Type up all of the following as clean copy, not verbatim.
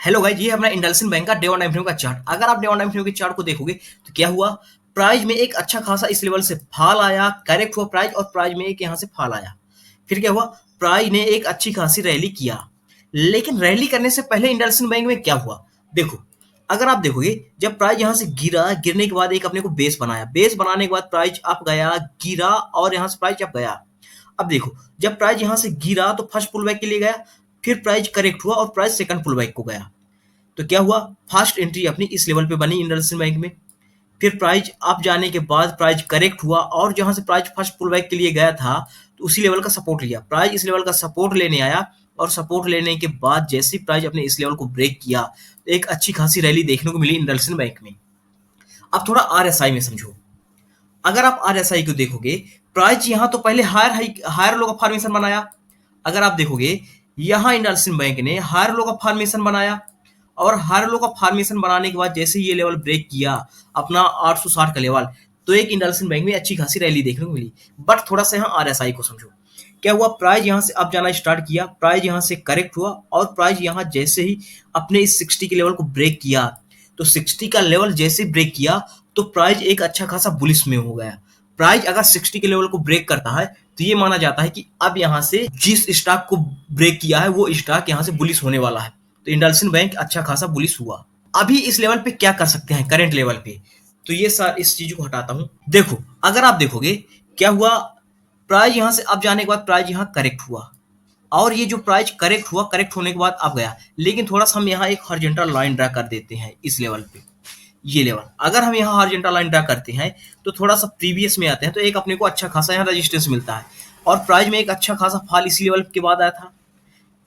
Hello guys, ये है अपना इंडलसिन बैंक का डे वन टाइम फ्रेम का चार्ट। अगर आप डे वन टाइम फ्रेम के चार्ट को देखोगे तो क्या हुआ, प्राइस में एक अच्छा खासा इस लेवल से फॉल आया, करेक्ट हुआ प्राइस और प्राइस में एक यहाँ से फॉल आया। फिर क्या हुआ, प्राइस ने एक अच्छी खासी रैली किया। लेकिन रैली करने से पहले इंडलसिन बैंक में क्या हुआ, देखो अगर आप देखोगे जब प्राइस यहाँ से गिरा, गिरने के बाद एक अपने को बेस बनाया, बेस बनाने के बाद प्राइस अप गया, गिरा और यहाँ से प्राइस अप गया। अब देखो जब प्राइस यहाँ से गिरा तो फर्स्ट पुल बैक के लिए गया, फिर प्राइस करेक्ट हुआ और प्राइस सेकंड पुल बैक को गया। तो क्या हुआ, फर्स्ट एंट्री अपनी इस लेवल पे बनी इंडसइंड बैंक में। फिर प्राइस अप जाने के बाद प्राइस करेक्ट हुआ और जहां से प्राइस फर्स्ट पुल बैक के लिए गया था तो उसी लेवल का सपोर्ट लिया। प्राइस इस लेवल का सपोर्ट लेने आया और सपोर्ट लेने के बाद जैसे ही प्राइस अपने इस लेवल को ब्रेक किया तो एक अच्छी खासी रैली देखने को मिली इंडसइंड बैंक में। अब थोड़ा आरएसआई में समझो। अगर आप आरएसआई को देखोगे, प्राइस यहाँ तो पहले हायर लो का फॉर्मेशन बनाया। अगर आप देखोगे यहाँ इंडसइंड बैंक ने हायर लो का फॉर्मेशन बनाया और हायर लो का फॉर्मेशन बनाने के बाद जैसे ये लेवल ब्रेक किया अपना 860 का लेवल, तो एक इंडसइंड बैंक में अच्छी खासी रैली देखने को मिली। बट थोड़ा सा यहाँ आरएसआई को समझो। क्या हुआ, प्राइस यहाँ से अब जाना स्टार्ट किया, प्राइस यहाँ से करेक्ट हुआ और प्राइस यहाँ जैसे ही अपने इस 60 के लेवल को ब्रेक किया तो 60 का लेवल जैसे ब्रेक किया तो प्राइस एक अच्छा खासा बुलिश में हो गया। प्राइस अगर 60 के लेवल को ब्रेक करता है तो ये माना जाता है कि अब यहाँ से जिस स्टॉक को ब्रेक किया है वो स्टॉक यहाँ से बुलिश होने वाला है। तो इंडसइंड बैंक अच्छा खासा बुलिश हुआ। अभी इस लेवल पे क्या कर सकते हैं करंट लेवल पे, तो ये इस चीज को हटाता हूं। देखो अगर आप देखोगे क्या हुआ, प्राइस यहाँ से अब जाने के बाद प्राइस यहाँ करेक्ट हुआ और ये जो प्राइस करेक्ट हुआ, करेक्ट होने के बाद अब गया। लेकिन थोड़ा सा हम यहाँ एक हॉरिजॉन्टल लाइन ड्रा कर देते हैं इस लेवल पे। ये लेवल अगर हम यहाँ हॉरिजॉन्टल लाइन ड्रा करते हैं तो थोड़ा सा प्रीवियस में आते हैं तो एक अपने को अच्छा खासा यहाँ रेजिस्टेंस मिलता है और प्राइस में एक अच्छा खासा फॉल इसी लेवल के बाद आया था।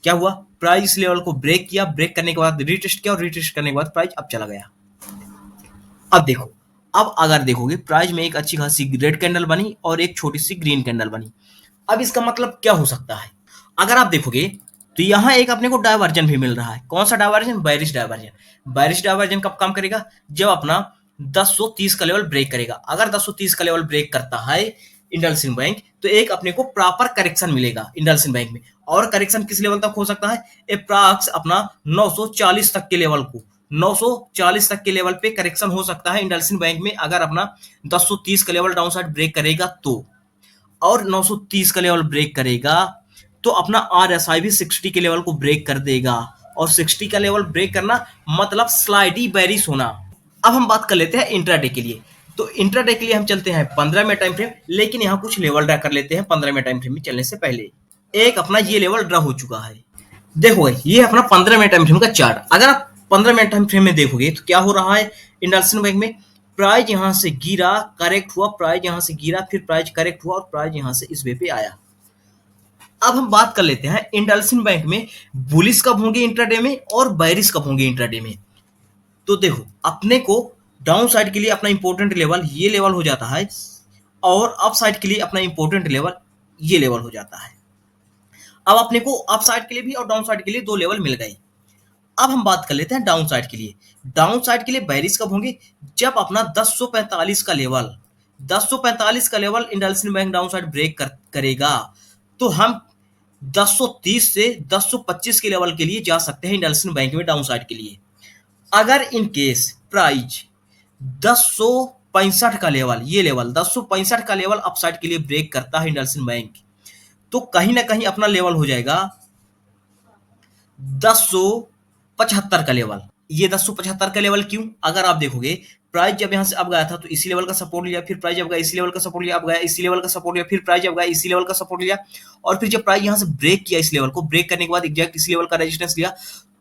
क्या हुआ, प्राइस इस लेवल को ब्रेक किया, ब्रेक करने के बाद रिटेस्ट किया और रिटेस्ट करने के बाद प्राइस अब चला गया। अब देखो, अब अगर देखोगे प्राइस में एक अच्छी खासी रेड कैंडल बनी और एक छोटी सी ग्रीन कैंडल बनी। अब इसका मतलब क्या हो सकता है, अगर आप देखोगे तो यहाँ एक अपने को डायवर्जन भी मिल रहा है। कौन सा diversion, bearish diversion. Bearish diversion कब काम करेगा, जब अपना 1030 का लेवल ब्रेक करेगा। अगर 1030 का लेवल ब्रेक करता है इंडसइंड बैंक तो एक अपने को प्रॉपर करेक्शन मिलेगा इंडसइंड बैंक में। और करेक्शन किस लेवल तक हो सकता है, अप्रॉक्स अपना 940 तक के लेवल को, 940 तक के लेवल पे करेक्शन हो सकता है इंडसइंड बैंक में अगर अपना 1030 का लेवल डाउन साइड ब्रेक करेगा तो। और 930 का लेवल ब्रेक करेगा तो अपना आरएसआई भी 60 के लेवल को ब्रेक कर देगा और 60 का लेवल ब्रेक करना मतलब स्लाइडी बेरिश होना। अब हम बात कर लेते हैं इंट्राडे के लिए। तो इंट्राडे के लिए हम चलते हैं 15 मिनट टाइम फ्रेम, लेकिन यहाँ कुछ लेवल ड्रा कर लेते हैं 15 मिनट टाइम फ्रेम में चलने से पहले। एक अपना ये लेवल ड्रा हो चुका है। देखो ये अपना 15 मिनट टाइम फ्रेम का चार्ट। अगर आप 15 मिनट टाइम फ्रेम में देखोगे तो क्या हो रहा है, इंडसइंड बैंक में प्राइस यहाँ से गिरा, करेक्ट हुआ, प्राइस यहाँ से गिरा, फिर प्राइस करेक्ट हुआ और प्राइस यहाँ से इस वे पे आया। अब हम बात कर लेते हैं इंडसइंड बैंक में बुलिश कब होंगे इंट्राडे में और बेरिश कब होंगे इंट्राडे में। तो देखो अपने को डाउन साइड के लिए अपना इंपॉर्टेंट लेवल ये लेवल हो जाता है और अप साइड के लिए अपना इंपॉर्टेंट लेवल ये लेवल हो जाता है। अब अपने को अप साइड के लिए भी और डाउन साइड के लिए दो लेवल मिल गए। अब हम बात कर लेते हैं डाउन साइड के लिए। डाउन साइड के लिए बेरिश कब होंगे, जब अपना 1045 का लेवल, 1045 का level IndusInd bank downside break करेगा तो हम 1030 से 1025 के लेवल के लिए जा सकते हैं इंडसइंड बैंक में डाउन साइड के लिए। अगर इन केस प्राइस 1065 का लेवल, ये लेवल 1065 का लेवल अपसाइड के लिए ब्रेक करता है इंडसइंड बैंक तो कहीं ना कहीं अपना लेवल हो जाएगा 1075 का लेवल। ये 1075 का लेवल क्यों, अगर आप देखोगे प्राइस जब यहां से अब गया था तो इसी लेवल का सपोर्ट लिया, फिर प्राइस जब गया इसी लेवल का सपोर्ट लिया, अब गया इसी लेवल का सपोर्ट लिया, फिर प्राइस जब गया इसी लेवल का सपोर्ट लिया और फिर जब प्राइस यहां से ब्रेक किया इस लेवल को, ब्रेक करने के बाद एग्जैक्ट इसी लेवल का रेजिस्टेंस लिया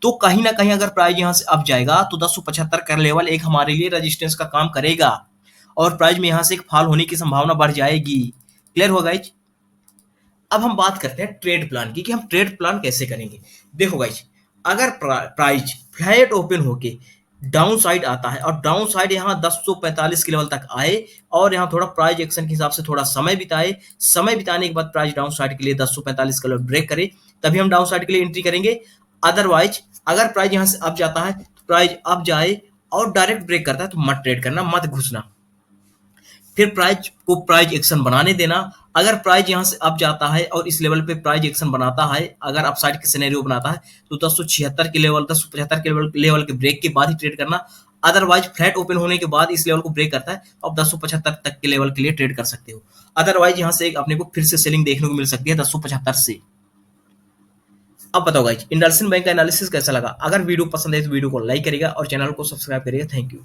तो कहीं ना कहीं अगर प्राइस यहां से अब जाएगा तो 1075 का लेवल एक हमारे लिए रेजिस्टेंस का काम करेगा और प्राइस में यहां से एक फॉल होने की संभावना बढ़ जाएगी। क्लियर होगा गाइज। अब हम बात करते हैं ट्रेड प्लान की कि हम ट्रेड प्लान कैसे करेंगे। देखो गाइज, अगर प्राइस फ्लैट ओपन होके डाउन साइड आता है और डाउन साइड यहाँ 1045 के लेवल तक आए और यहाँ थोड़ा प्राइस एक्शन के हिसाब से थोड़ा समय बिताए, समय बिताने के बाद प्राइस डाउन साइड के लिए 1045 का लेवल ब्रेक करे तभी हम डाउन साइड के लिए एंट्री करेंगे। अदरवाइज अगर प्राइस यहाँ से अब जाता है तो प्राइस अब जाए और डायरेक्ट ब्रेक करता है तो मत ट्रेड करना, मत घुसना। फिर प्राइस को प्राइस एक्शन बनाने देना। अगर प्राइस यहाँ से अप जाता है और इस लेवल पे प्राइस एक्शन बनाता है, अगर अपसाइड के सिनेरियो बनाता है, तो 1076 के लेवल 1075 के लेवल के ब्रेक के बाद ही ट्रेड करना। अदरवाइज फ्लैट ओपन होने के बाद इस लेवल को ब्रेक करता है तो आप 1075 तक के लेवल के लिए ट्रेड कर सकते हो। अदरवाइज यहाँ से एक अपने को फिर से सेलिंग देखने को मिल सकती है 1075 से। अब बताओ गाइज, इंडसइंड बैंक का एनालिसिस कैसा लगा? अगर वीडियो पसंद है तो वीडियो को लाइक करिएगा और चैनल को सब्सक्राइब करिएगा। Thank you.